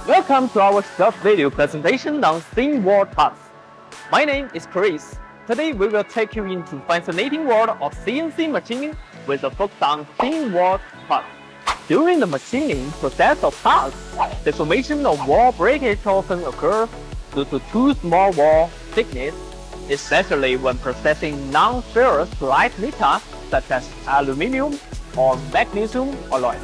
Welcome to our short video presentation on thin wall parts. My name is Chris. Today we will take you into fascinating world of CNC machining with a focus on thin wall parts. During the machining process of parts, the formation of wall breakage often occurs due to too small wall thickness, especially when processing non-ferrous light metals such as aluminum or magnesium alloys.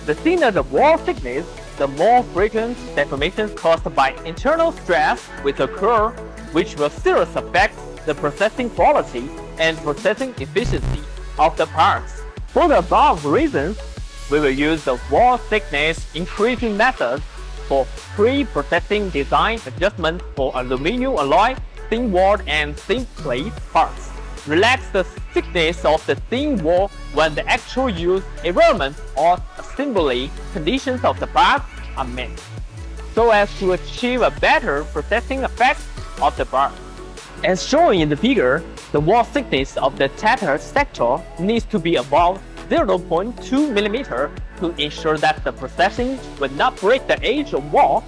The thinner the wall thickness, the more frequent deformations caused by internal stress will occur, which will seriously affect the processing quality and processing efficiency of the parts. For the above reasons, we will use the wall thickness increasing method for pre-processing design adjustment for aluminum alloy, thin wall and thin plate parts. Relax the thickness of the thin wall when the actual use environment or assembly conditions of the parts are met, so as to achieve a better processing effect of the part. As shown in the figure, the wall thickness of the tether sector needs to be above 0.2 mm to ensure that the processing will not break the edge of wall.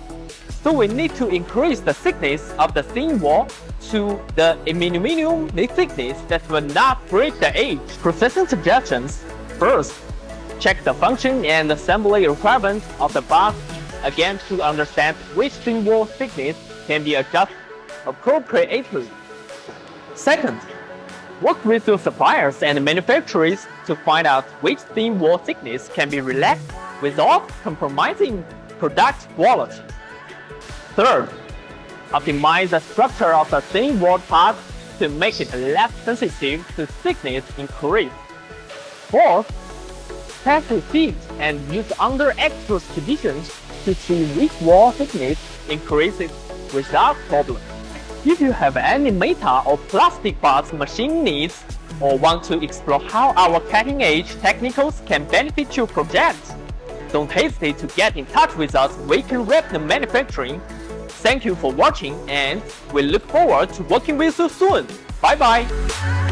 So we need to increase the thickness of the thin wall to the minimum thickness that will not break the edge. Processing suggestions. First, check the function and assembly requirements of the part again to understand which thin wall thickness can be adjusted appropriately. Second, work with your suppliers and manufacturers to find out which thin wall thickness can be relaxed without compromising product quality. Third, optimize the structure of the thin wall part to make it less sensitive to thickness increase. Fourth, test the feet and use under exposed conditions to see which wall thickness increases without problem. If you have any metal or plastic parts machine needs or want to explore how our cutting-edge technicals can benefit your project, don't hesitate to get in touch with us, Wayken Rapid Manufacturing. Thank you for watching and we look forward to working with you soon. Bye bye!